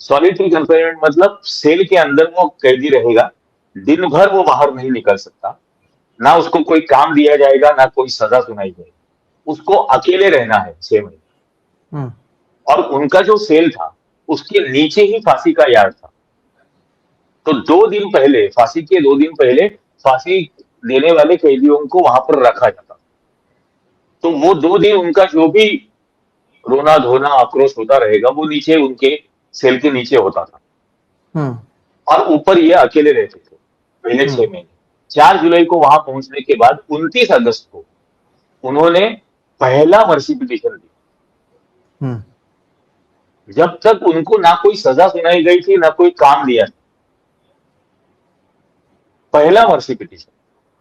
सॉलिटरी कंफाइनमेंट मतलब सेल के अंदर वो कैदी रहेगा, दिन भर वो बाहर नहीं निकल सकता, ना उसको कोई काम दिया जाएगा, ना कोई सजा सुनाई जाएगी, उसको अकेले रहना है 6 महीने। और उनका जो सेल था उसके नीचे ही फांसी का यार्ड था। तो 2 दिन पहले, फांसी के 2 दिन पहले फांसी देने वाले कैदियों को वहां पर रखा जाता। तो वो 2 दिन उनका जो भी रोना धोना आक्रोश होता रहेगा वो नीचे उनके सेल के नीचे होता था। और ऊपर ये अकेले रहते थे पहले 6 महीने। 4 जुलाई को वहां पहुंचने के बाद 29 अगस्त को उन्होंने पहला मर्सी पिटीशन दी। जब तक उनको ना कोई सजा सुनाई गई थी, ना कोई काम दिया था, पहला मर्सी पिटीशन।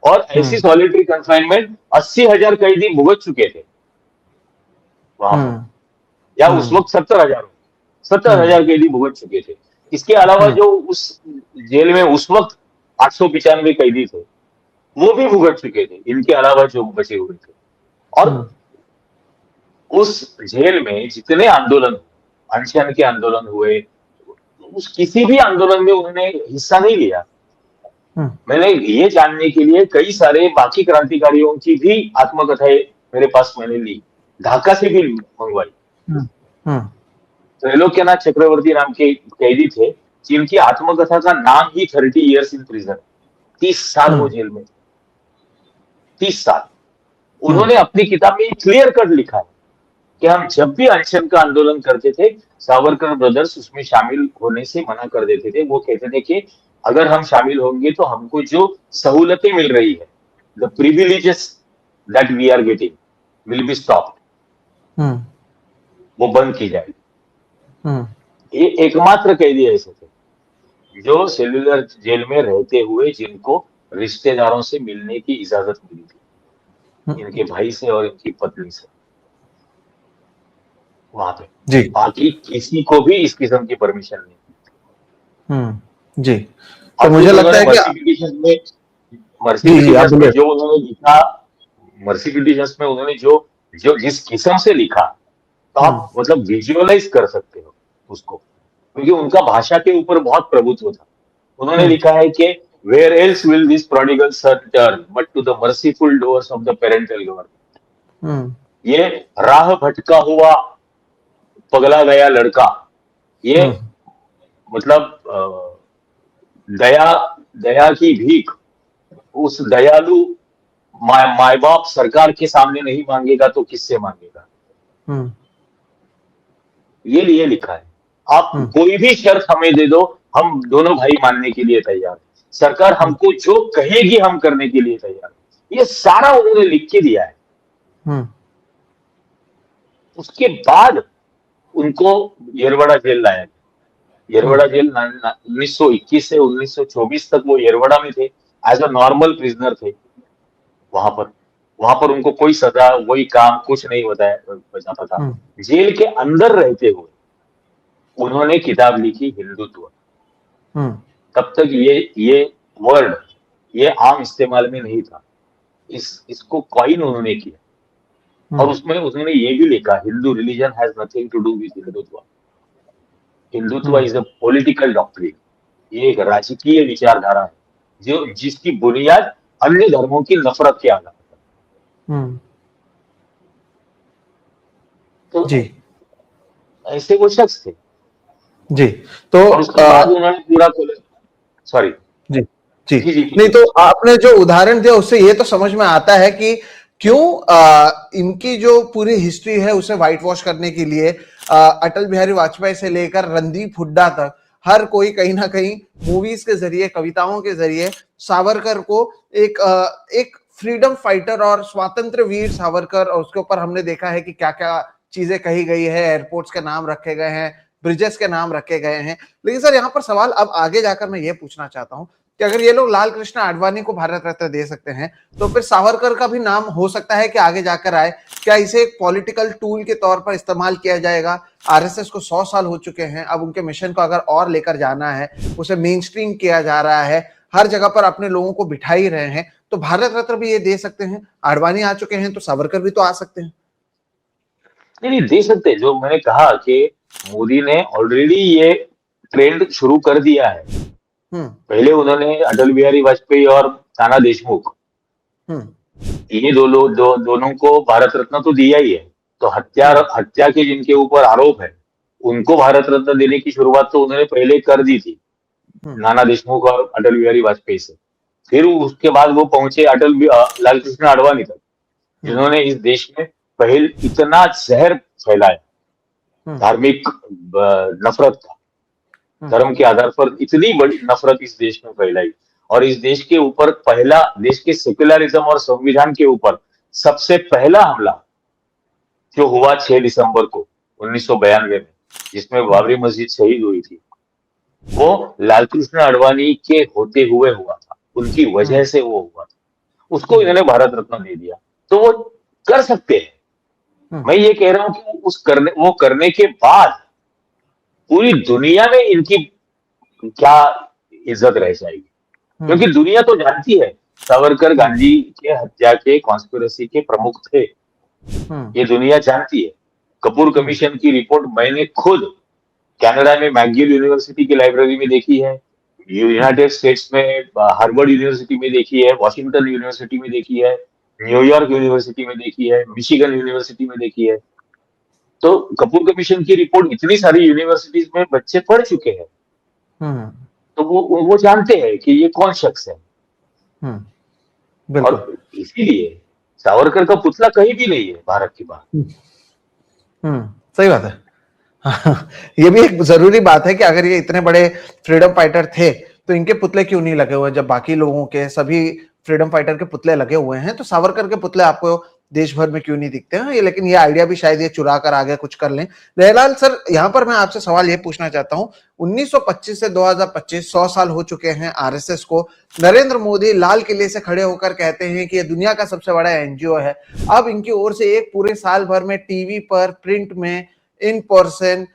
और ऐसी सॉलिटरी कंफाइनमेंट 80,000 कैदी भुगत चुके थे वहां पर, या उस वक्त 70,000 कैदी भुगत चुके थे। इसके अलावा जो उस जेल में उस वक्त 895 कैदी थे वो भी भुगत चुके थे, इनके अलावा जो बचे हुए थे। और उस जेल में जितने आंदोलन, अनशन के आंदोलन हुए, उस किसी भी आंदोलन में उन्होंने हिस्सा नहीं लिया। मैंने ये जानने के लिए कई सारे बाकी क्रांतिकारियों की भी आत्मकथाएं मेरे पास मैंने ली, ढाका से भी मंगवाई। त्रैलोक्यनाथ चक्रवर्ती नाम के कैदी थे जिनकी आत्मकथा का नाम ही 30 इयर्स इन प्रिजन, 30 साल वो जेल में, 30 साल। उन्होंने अपनी किताब में क्लियर कट लिखा है कि हम जब भी अनशन का आंदोलन करते थे, सावरकर ब्रदर्स उसमें शामिल होने से मना कर देते थे। वो कहते थे कि अगर हम शामिल होंगे तो हमको जो सहूलतें मिल रही है, the privileges that we are getting will be stopped, वो बंद की जाएगी। ये एकमात्र कैदी ऐसे थे जो सेल्यूलर जेल में रहते हुए जिनको रिश्तेदारों से मिलने की इजाजत मिली थी, इनके भाई से और इनकी पत्नी से वहां पे जी। बाकी किसी को भी इस किस्म की परमिशन नहीं जी। तो मुझे लगता है कि मर्सी पिटीशन जो उन्होंने लिखा, मर्सी पिटीशन में उन्होंने जो जिस किस्म से लिखा, तो आप मतलब विजुअलाइज कर सकते हो उसको, क्योंकि उनका भाषा के ऊपर बहुत प्रभुत्व था। उन्होंने लिखा है कि where else will this prodigal son turn but to the merciful doors of the parental government. ये राह भटका हुआ पगला गया लड़का, ये मतलब दया की भीख उस दयालु माए बाप सरकार के सामने नहीं मांगेगा तो किससे मांगेगा। ये लिए लिखा है, आप कोई भी शर्त हमें दे दो, हम दोनों भाई मानने के लिए तैयार हैं, सरकार हमको जो कहेगी हम करने के लिए तैयार हैं। ये सारा उन्होंने लिख के दिया है। उसके बाद उनको येरवड़ा जेल लाया गया। येरवड़ा जेल 1921 से 1924 तक वो येरवड़ा में थे, एज अ नॉर्मल प्रिजनर थे वहां पर। वहां पर उनको कोई सजा, वही काम, कुछ नहीं बताया जाता था। जेल के अंदर रहते हुए उन्होंने किताब लिखी हिंदुत्व। हम्म तब तक ये वर्ड ये आम इस्तेमाल में नहीं था। इसको कॉइन उन्होंने किया, और उसमें उन्होंने ये भी लिखा, Hindu religion has nothing to do with Hindutva. Hindutva is a political doctrine. ये एक राजकीय विचारधारा है जो जिसकी बुनियाद अन्य धर्मों की नफरत के आधार पर। हम्म तो जी ऐसे वो शख्स थे। जी। तो और उसके बाद उन्होंने पूरा सॉरी। जी जी। जी जी नहीं, कीजिए। तो आपने जो उदाहरण दिया उससे ये तो समझ में आता है कि क्यों इनकी जो पूरी हिस्ट्री है उसे व्हाइट वॉश करने के लिए अटल बिहारी वाजपेयी से लेकर रणदीप हुड्डा तक हर कोई कहीं ना कहीं मूवीज के जरिए, कविताओं के जरिए सावरकर को एक फ्रीडम फाइटर और स्वातंत्र वीर सावरकर, और उसके ऊपर हमने देखा है कि क्या क्या चीजें कही गई है, एयरपोर्ट्स के नाम रखे गए हैं, ब्रिजेस के नाम रखे गए हैं। लेकिन सर यहाँ पर सवाल अब आगे जाकर मैं ये पूछना चाहता हूँ कि अगर ये लोग लाल कृष्ण आडवाणी को भारत रत्न दे सकते हैं तो फिर सावरकर का भी नाम हो सकता है कि आगे जाकर आए। क्या इसे एक पॉलिटिकल टूल के तौर पर इस्तेमाल किया जाएगा? आरएसएस को 100 साल हो चुके हैं, अब उनके मिशन को अगर और लेकर जाना है, उसे मेन स्ट्रीम किया जा रहा है, हर जगह पर अपने लोगों को बिठा ही रहे हैं, तो भारत रत्न भी ये दे सकते हैं। आडवाणी आ चुके हैं तो सावरकर भी तो आ सकते हैं। नहीं दे सकते। जो मैंने कहा कि मोदी ने ऑलरेडी ये ट्रेंड शुरू कर दिया है। हम्म पहले उन्होंने अटल बिहारी वाजपेयी और नाना देशमुख, हम्म ये दोनों को भारत रत्न तो दिया ही है। तो हत्या के जिनके ऊपर आरोप है उनको भारत रत्न देने की शुरुआत तो उन्होंने पहले कर दी थी, हम्म नाना देशमुख और अटल बिहारी वाजपेयी से। फिर उसके बाद वो पहुंचे लाल कृष्ण आडवाणी तक, जिन्होंने इस देश में पहले इतना जहर फैलाया, धार्मिक नफरत का, धर्म के आधार पर इतनी बड़ी नफरत इस देश में फैलाई, और इस देश के ऊपर पहला, देश के सेक्युलरिज्म और संविधान के ऊपर सबसे पहला हमला जो हुआ 6 दिसंबर को 1992 में, जिसमें बाबरी मस्जिद शहीद हुई थी, वो लालकृष्ण आडवाणी के होते हुए हुआ था, उनकी वजह से वो हुआ था। उसको इन्होंने भारत रत्न दे दिया। तो वो कर सकते हैं। मैं ये कह रहा हूं कि वो करने के बाद पूरी दुनिया में इनकी क्या इज्जत रह जाएगी, क्योंकि दुनिया तो जानती है सावरकर गांधी के हत्या के कॉन्स्पिरेसी के प्रमुख थे। ये दुनिया जानती है। कपूर कमीशन की रिपोर्ट मैंने खुद कनाडा में मैकगिल यूनिवर्सिटी की लाइब्रेरी में देखी है, यूनाइटेड स्टेट्स में हार्वर्ड यूनिवर्सिटी में देखी है, वॉशिंगटन यूनिवर्सिटी में देखी है, न्यूयॉर्क यूनिवर्सिटी में देखी है, मिशिगन यूनिवर्सिटी में देखी है। तो कपूर कमीशन की रिपोर्ट इतनी सारी यूनिवर्सिटीज में बच्चे पढ़ चुके हैं। तो वो जानते हैं कि ये कौन शख्स है। और इसीलिए सावरकर का पुतला कहीं भी नहीं है भारत के बाहर। सही बात है। ये भी एक जरूरी बात है कि अगर ये इतने बड़े फ्रीडम फाइटर थे तो इनके पुतले क्यों नहीं लगे हुए? जब बाकी लोगों के, सभी फ्रीडम फाइटर के पुतले लगे हुए हैं, तो सावरकर के पुतले आपको देश भर में क्यों नहीं दिखते हैं? ये, लेकिन ये आइडिया भी शायद ये चुरा कर आगे कुछ कर लें। दयालाल सर, यहाँ पर मैं आपसे सवाल ये पूछना चाहता हूँ, 1925 से 2025 100 साल हो चुके हैं आरएसएस को। नरेंद्र मोदी लाल किले से खड़े होकर कहते हैं कि ये दुनिया का सबसे बड़ा एनजीओ है। अब इनकी ओर से एक पूरे साल भर में टीवी पर, प्रिंट में, इन पर्सन,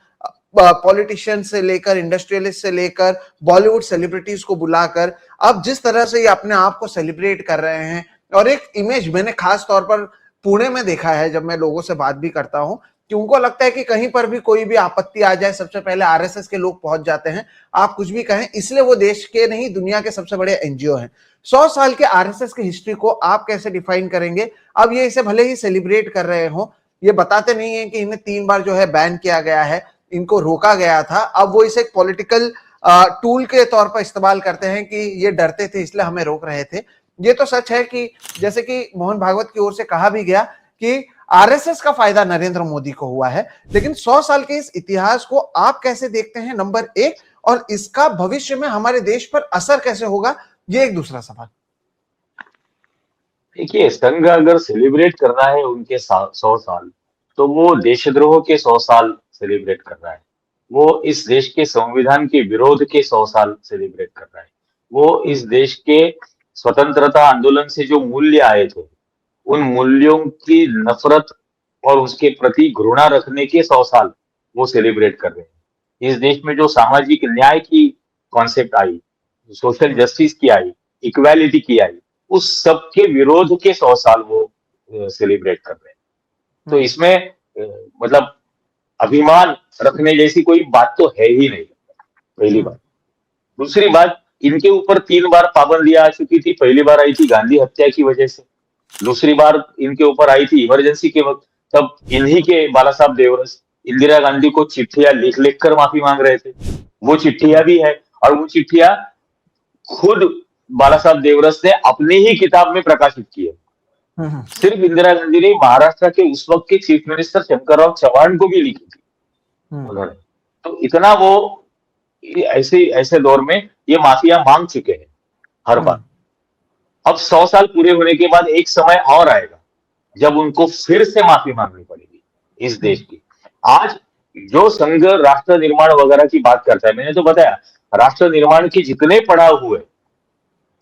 पॉलिटिशियन से लेकर इंडस्ट्रियलिस्ट से लेकर बॉलीवुड सेलिब्रिटीज को बुलाकर अब जिस तरह से ये अपने आप को सेलिब्रेट कर रहे हैं, और एक इमेज मैंने खास तौर पर पुणे में देखा है, जब मैं लोगों से बात भी करता हूं, कि उनको लगता है कि कहीं पर भी कोई भी आपत्ति आ जाए सबसे पहले आरएसएस के लोग पहुंच जाते हैं। आप कुछ भी कहें, इसलिए वो देश के नहीं दुनिया के सबसे बड़े एनजीओ हैं। 100 साल के आरएसएस की हिस्ट्री को आप कैसे डिफाइन करेंगे? अब ये इसे भले ही सेलिब्रेट कर रहे हो, ये बताते नहीं है कि इन्हें 3 बार जो है बैन किया गया है, इनको रोका गया था, अब वो इसे एक पॉलिटिकल टूल के तौर पर इस्तेमाल करते हैं कि ये डरते थे इसलिए हमें रोक रहे थे। ये तो सच है कि जैसे कि मोहन भागवत की ओर से कहा भी गया कि आरएसएस का फायदा नरेंद्र मोदी को हुआ है। लेकिन 100 साल के इस इतिहास को आप कैसे देखते हैं, नंबर 1, और इसका भविष्य में हमारे देश पर असर कैसे होगा, ये एक दूसरा सवाल। देखिए, संघ अगर सेलिब्रेट करना है उनके 100 साल, तो वो देशद्रोह के 100 साल सेलिब्रेट कर रहा है। वो इस देश के संविधान के विरोध के 100 साल सेलिब्रेट कर रहा है। वो इस देश के स्वतंत्रता आंदोलन से जो मूल्य आए थे, उन मूल्यों की नफरत और उसके प्रति घृणा रखने के 100 साल वो सेलिब्रेट कर रहे हैं। इस देश में जो सामाजिक न्याय की कॉन्सेप्ट आई, सोशल जस्टिस की आई, इक्वालिटी की आई, उस सब के विरोध के 100 साल वो सेलिब्रेट कर रहे हैं। तो इसमें मतलब अभिमान रखने जैसी कोई बात तो है ही नहीं, पहली बात। दूसरी बात, इनके ऊपर 3 बार पाबंदियां आ चुकी थी। पहली बार आई थी गांधी हत्या की वजह से, दूसरी बार इनके ऊपर आई थी इमरजेंसी के वक्त, तब इन्हीं के बाला साहब देवरस इंदिरा गांधी को चिट्ठियां लिख लिख कर माफी मांग रहे थे। वो चिट्ठियां भी है, और वो चिट्ठियां खुद बाला साहब देवरस ने अपनी ही किताब में प्रकाशित की है। सिर्फ इंदिरा गांधी ने महाराष्ट्र के उस वक्त के चीफ मिनिस्टर शंकरराव चौहान को भी लिखी थी उन्होंने। तो इतना वो ऐसे ऐसे दौर में ये माफिया मांग चुके हैं हर बार। अब 100 साल पूरे होने के बाद एक समय और आएगा जब उनको फिर से माफी मांगनी पड़ेगी इस देश की। आज जो संघ राष्ट्र निर्माण वगैरह की बात करता है, मैंने तो बताया राष्ट्र निर्माण के जितने पड़ाव हुए,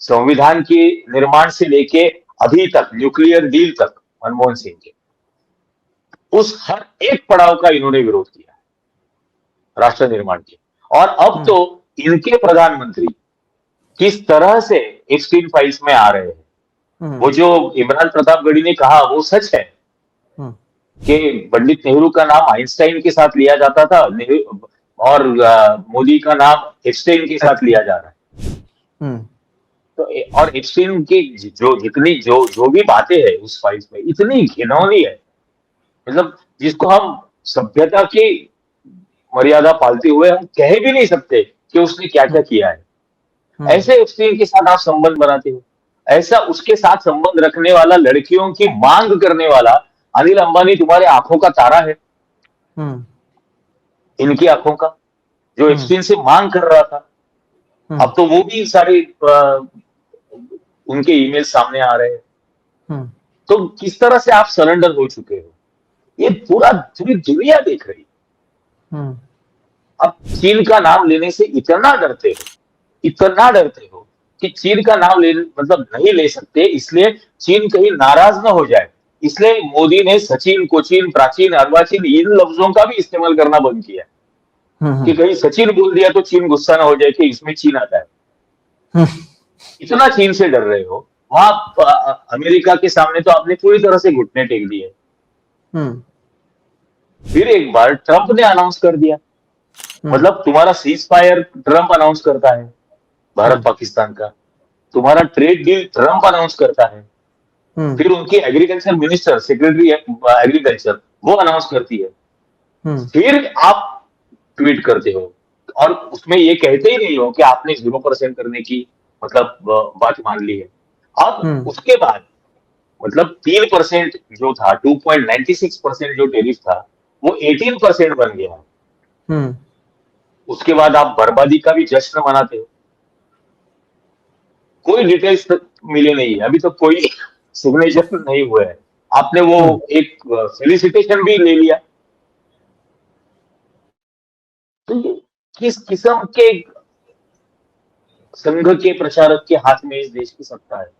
संविधान के निर्माण से लेके अभी तक न्यूक्लियर डील तक मनमोहन सिंह के, उस हर एक पड़ाव का इन्होंने विरोध किया राष्ट्र निर्माण के। और अब तो इनके प्रधानमंत्री किस तरह से एप्स्टीन फाइल्स में आ रहे हैं, वो जो इमरान प्रतापगढ़ी ने कहा वो सच है कि पंडित नेहरू का नाम आइंस्टाइन के साथ लिया जाता था और मोदी का नाम एप्स्टीन के साथ लिया जा रहा है। तो और एप्स्टीन की जो जितनी जो भी बातें हैं उस फाइल्स में इतनी घिनौनी है, मतलब जिसको हम सभ्यता की मर्यादा पालते हुए हम कह भी नहीं सकते कि उसने क्या क्या किया है। ऐसे एप्स्टीन के साथ आप संबंध बनाते हो, ऐसा उसके साथ संबंध रखने वाला, लड़कियों की मांग करने वाला अनिल अंबानी तुम्हारे आंखों का तारा है, इनकी आंखों का, जो एप्स्टीन से मांग कर रहा था। अब तो वो भी सारे उनके ईमेल सामने आ रहे हैं। तो किस तरह से आप सरेंडर हो चुके हो, ये पूरी दुनिया देख रही है। अब चीन का नाम लेने से इतना डरते हो कि चीन का नाम ले मतलब नहीं ले सकते, इसलिए चीन कहीं नाराज ना हो जाए, इसलिए मोदी ने सचिन, कोचिन, प्राचीन, अर्वाचीन इन लफ्जों का भी इस्तेमाल करना बंद किया कि कहीं सचिन बोल दिया तो चीन गुस्सा ना हो जाए कि इसमें चीन आता है। इतना चीन से डर रहे हो, वहां अमेरिका के सामने तो आपने पूरी तरह से घुटने टेक दिए। फिर एक बार ट्रंप ने अनाउंस कर दिया, मतलब तुम्हारा सीज फायर ट्रंप अनाउंस करता है भारत पाकिस्तान का, तुम्हारा ट्रेड डील ट्रंप अनाउंस करता है, फिर उनकी एग्रीकल्चर मिनिस्टर, सेक्रेटरी एग्रीकल्चर, वो अनाउंस करती है, फिर आप ट्वीट करते हो और उसमें ये कहते ही नहीं हो कि आपने 0% करने की मतलब बात मान ली है। अब उसके बाद मतलब 3% जो था, 2.96% जो टेरिफ था, वो 18% बन गया। उसके बाद आप बर्बादी का भी जश्न मनाते हो। कोई डिटेल्स मिले नहीं है, अभी तक कोई सिग्नेचर नहीं हुआ है। आपने वो एक फेलिसिटेशन भी ले लिया। तो ये किस किस्म के संघ के प्रचारक के हाथ में इस देश की सत्ता है,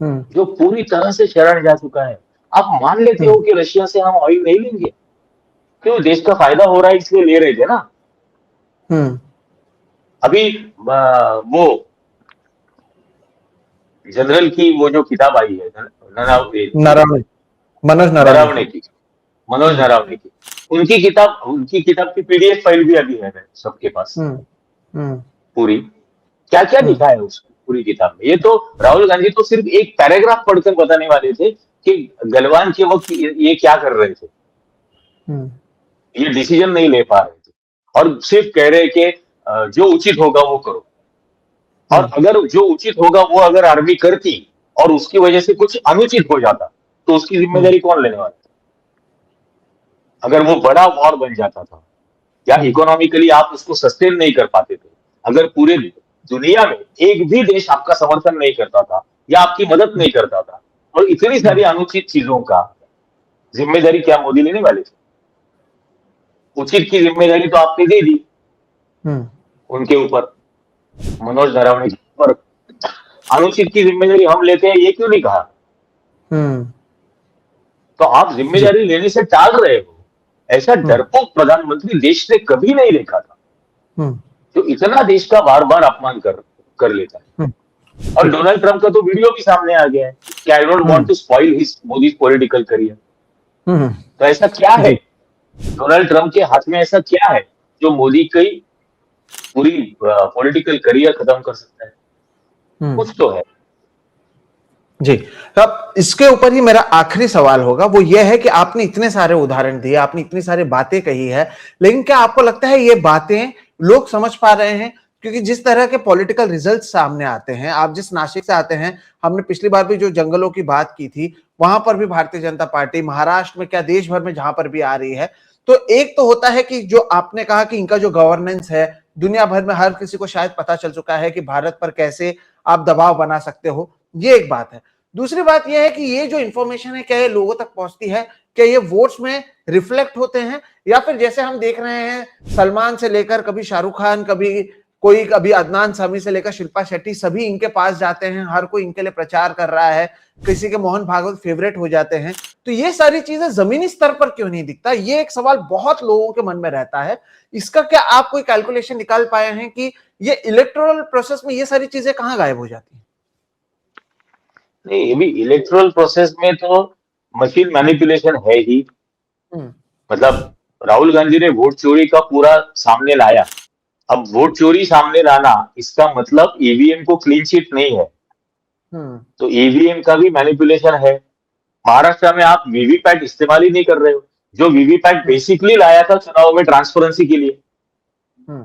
जो पूरी तरह से शरण जा चुका है। आप मान लेते हो कि रशिया से हम ऑयल नहीं लेंगे, क्यों? देश का फायदा हो रहा है इसलिए ले रहे थे ना। अभी वो जनरल की वो जो किताब आई है मनोज नरावणे की, उनकी किताब की पीडीएफ फाइल भी अभी है सबके पास पूरी। क्या क्या लिखा है उस पूरी किताब में? ये तो राहुल गांधी तो सिर्फ एक पैराग्राफ पढ़कर बताने वाले थे कि गलवान के वक्त ये क्या कर रहे थे, ये डिसीजन नहीं ले पा रहे थे, और सिर्फ कह रहे कि जो उचित होगा वो करो। और अगर जो उचित होगा वो अगर आर्मी करती और उसकी वजह से कुछ अनुचित हो जाता तो उसकी जिम्मेदारी कौन लेने वाला था? अगर वो बड़ा वॉर बन जाता था या इकोनॉमिकली आप उसको सस्टेन नहीं कर पाते थे, अगर पूरे दुनिया में एक भी देश आपका समर्थन नहीं करता था या आपकी मदद नहीं करता था, और इतनी सारी अनुचित चीजों का जिम्मेदारी क्या मोदी लेने वाले थे? उचित की जिम्मेदारी तो आपने दे दी उनके ऊपर, मनोज नरावणे के ऊपर। अनुचित की जिम्मेदारी हम लेते हैं, ये क्यों नहीं कहा? हम्म। तो आप जिम्मेदारी लेने से टाल रहे हो। ऐसा डरपोक प्रधानमंत्री देश ने कभी नहीं देखा था, हम्म। जो इतना देश का बार बार अपमान कर लेता है। हम्म। और डोनाल्ड ट्रंप का तो वीडियो भी सामने आ गया है कि I don't want to spoil his Modi political career. Hmm. तो ऐसा क्या है जी। डोनाल्ड ट्रंप के हाथ में, ऐसा क्या है जो मोदी की पूरी पॉलिटिकल करियर खत्म कर सकता है? हम्म। कुछ तो है। जी। अब इसके ऊपर ही मेरा आखिरी सवाल होगा, वो ये है कि आपने इतने सारे उदाहरण दिए, आपने इतनी सारी बातें कही है, लेकिन क्या आपको लगता है ये बातें लोग समझ पा रहे हैं? क्योंकि जिस तरह के पॉलिटिकल रिजल्ट सामने आते हैं, आप जिस नासिक से आते हैं, हमने पिछली बार भी जो जंगलों की बात की थी, वहां पर भी भारतीय जनता पार्टी, महाराष्ट्र में क्या देश भर में जहां पर भी आ रही है, तो एक तो होता है कि जो आपने कहा कि इनका जो गवर्नेंस है, दुनिया भर में हर किसी को शायद पता चल चुका है कि भारत पर कैसे आप दबाव बना सकते हो, ये एक बात है। दूसरी बात यह है कि ये जो इंफॉर्मेशन है, क्या ये लोगों तक पहुंचती है? क्या ये वोट्स में रिफ्लेक्ट होते हैं? या फिर जैसे हम देख रहे हैं, सलमान से लेकर कभी शाहरुख खान, कभी कोई, कभी अदनान सामी से लेकर शिल्पा शेट्टी, सभी इनके पास जाते हैं, हर कोई इनके लिए प्रचार कर रहा है, किसी के मोहन भागवत फेवरेट हो जाते हैं। तो ये सारी चीजें जमीनी स्तर पर क्यों नहीं दिखता? ये एक सवाल बहुत लोगों के मन में रहता है। इसका क्या आप कोई कैलकुलेशन निकाल पाए हैं कि ये इलेक्टोरल प्रोसेस में ये सारी चीजें कहां गायब हो जाती हैं? नहीं, ये भी इलेक्टोरल प्रोसेस में तो मशीन मैनिपुलेशन है ही। हम्म। मतलब राहुल गांधी ने वोट चोरी का पूरा सामने लाया। अब वोट चोरी सामने लाना, इसका मतलब ईवीएम को क्लीन चिट नहीं है, हम्म। तो ईवीएम का भी मैनिपुलेशन है। महाराष्ट्र में आप वीवीपैट इस्तेमाल ही नहीं कर रहे हो, जो वीवीपैट बेसिकली लाया था चुनाव में ट्रांसपेरेंसी के लिए, हम्म।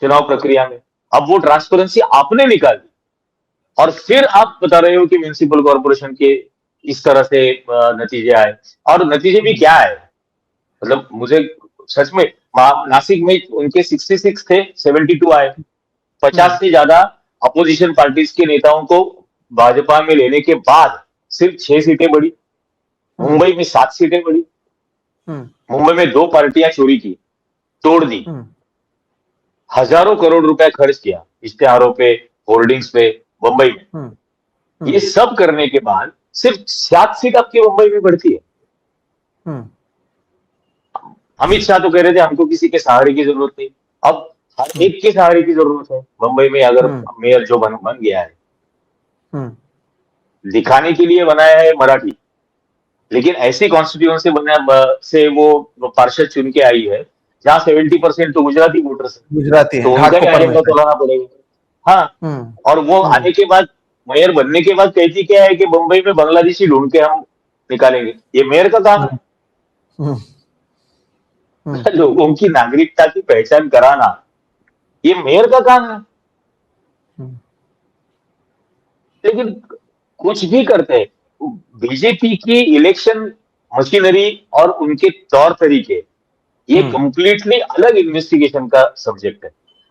चुनाव प्रक्रिया में। अब वो ट्रांसपेरेंसी आपने निकाल दी और फिर आप बता रहे हो कि म्युनिसिपल कॉर्पोरेशन के इस तरह से नतीजे आए। और नतीजे भी क्या है, मतलब मुझे सच में, नासिक में उनके 66 थे, 72 आए। 50 से ज्यादा अपोजिशन पार्टीज के नेताओं को भाजपा में लेने के बाद सिर्फ 6 सीटें बढ़ी। मुंबई में 7 सीटें बढ़ी। मुंबई में 2 पार्टियां चोरी की, तोड़ दी, हजारों करोड़ रुपए खर्च किया इश्तेहारों पे, होर्डिंग्स पे मुंबई में। ये सब करने के बाद सिर्फ 7 सीट आपकी मुंबई में बढ़ती है। अमित शाह तो कह रहे थे हमको किसी के सहारे की जरूरत नहीं। अब हर एक के सहारे की जरूरत है मुंबई में, अगर मेयर जो बन गया है। दिखाने के लिए बनाया है मराठी, लेकिन ऐसी कॉन्स्टिट्यूएंसी से से वो पार्षद चुन के आई है जहां 70% तो गुजराती वोटर्स है, गुजराती है, तो उनका भी एजेंडा चलाना पड़ेगा। हाँ, और वो आने के बाद, मेयर बनने के बाद कहती क्या है कि मुंबई में बांग्लादेशी ढूंढ के हम निकालेंगे। ये मेयर का काम है। लोगों की नागरिकता की पहचान कराना, ये मेयर का काम है। लेकिन कुछ भी करते हैं, बीजेपी की इलेक्शन मशीनरी और उनके तौर तरीके, ये कंप्लीटली अलग इन्वेस्टिगेशन का सब्जेक्ट है।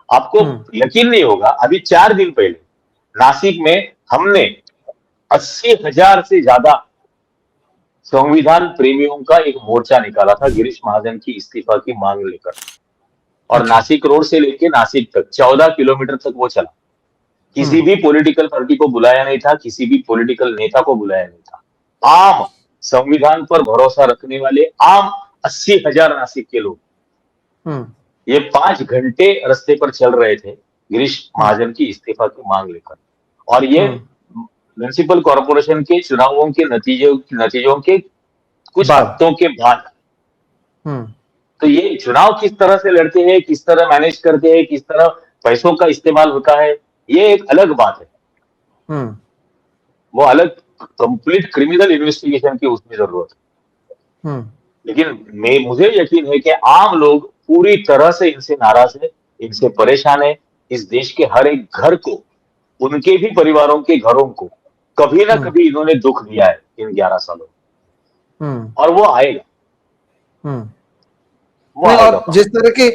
आपको यकीन नहीं होगा, अभी 4 दिन पहले नासिक में हमने 80,000 से ज्यादा संविधान प्रेमियों का एक मोर्चा निकाला था गिरीश महाजन की इस्तीफा की मांग लेकर। और नासिक रोड से लेके नासिक तक 14 किलोमीटर तक वो चला। किसी भी पॉलिटिकल पार्टी को बुलाया नहीं था, किसी भी पॉलिटिकल नेता को बुलाया नहीं था। आम संविधान पर भरोसा रखने वाले आम 80,000 नासिक के लोग ये 5 घंटे रास्ते पर चल रहे थे गिरीश महाजन की इस्तीफा की मांग लेकर। और ये म्युनिसिपल कॉर्पोरेशन के चुनावों के नतीजों के कुछ हफ्तों के बाद। तो ये चुनाव किस तरह से लड़ते हैं, किस तरह मैनेज करते हैं, किस तरह पैसों का इस्तेमाल होता है, ये एक अलग बात है। वो अलग कंप्लीट क्रिमिनल इन्वेस्टिगेशन की उसमें जरूरत है। लेकिन मुझे यकीन है कि आम लोग पूरी तरह से इनसे नाराज है, इनसे परेशान है। इस देश के हर एक घर को, उनके भी परिवारों के घरों को कभी ना कभी इन्होंने दुख दिया है इन 11 सालों में। और वो आएगा। और जिस तरह की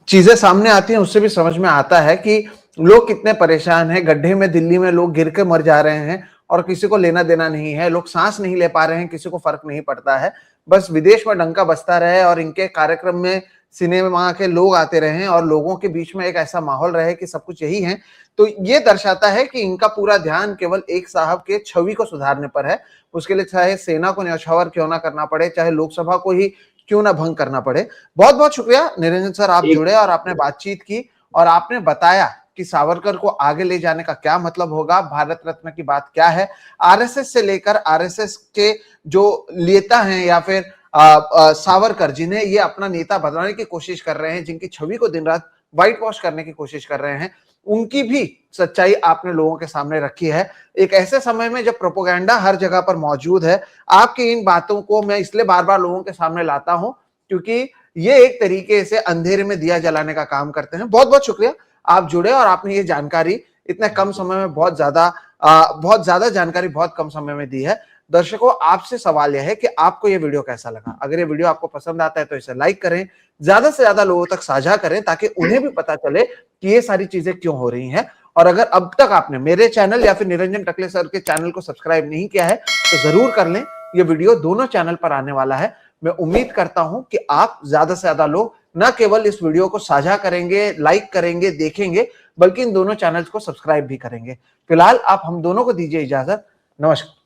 चीजें सामने आती हैं उससे भी समझ में आता है कि लोग कितने परेशान हैं। गड्ढे में दिल्ली में लोग गिर के मर जा रहे हैं और किसी को लेना देना नहीं है। लोग सांस नहीं ले पा रहे हैं, किसी को फर्क नहीं पड़ता है। बस विदेश में डंका बजता रहे और इनके कार्यक्रम में सिनेमा के लोग आते रहे और लोगों के बीच में एक ऐसा माहौल रहे कि सब कुछ यही है, तो ये दर्शाता है कि इनका पूरा ध्यान केवल एक साहब के छवि को सुधारने पर है। उसके लिए चाहे सेना को न्यौछावर क्यों ना करना पड़े, चाहे लोकसभा को ही क्यों ना भंग करना पड़े। बहुत बहुत शुक्रिया निरंजन सर, आप जुड़े और आपने बातचीत की और आपने बताया कि सावरकर को आगे ले जाने का क्या मतलब होगा, भारत रत्न की बात क्या है। आरएसएस से लेकर आरएसएस के जो नेता हैं या फिर सावरकर, जिन्हें ये अपना नेता बनाने की कोशिश कर रहे हैं, जिनकी छवि को दिन रात व्हाइट वॉश करने की कोशिश कर रहे हैं, उनकी भी सच्चाई आपने लोगों के सामने रखी है। एक ऐसे समय में जब प्रोपोगंडा हर जगह पर मौजूद है, आपकी इन बातों को मैं इसलिए बार बार लोगों के सामने लाता हूं क्योंकि ये एक तरीके से अंधेरे में दिया जलाने का काम करते हैं। बहुत बहुत शुक्रिया, आप जुड़े और आपने ये जानकारी इतने कम समय में बहुत ज्यादा जानकारी बहुत कम समय में दी है। दर्शकों, आपसे सवाल यह है कि आपको ये वीडियो कैसा लगा। अगर ये वीडियो आपको पसंद आता है तो इसे लाइक करें, ज्यादा से ज्यादा लोगों तक साझा करें ताकि उन्हें भी पता चले कि ये सारी चीजें क्यों हो रही हैं। और अगर अब तक आपने मेरे चैनल या फिर निरंजन टकले सर के चैनल को सब्सक्राइब नहीं किया है तो जरूर कर लें। ये वीडियो दोनों चैनल पर आने वाला है। मैं उम्मीद करता हूं कि आप ज्यादा से ज्यादा लोग न केवल इस वीडियो को साझा करेंगे, लाइक करेंगे, देखेंगे, बल्कि इन दोनों चैनल्स को सब्सक्राइब भी करेंगे। फिलहाल आप हम दोनों को दीजिए इजाजत। नमस्कार।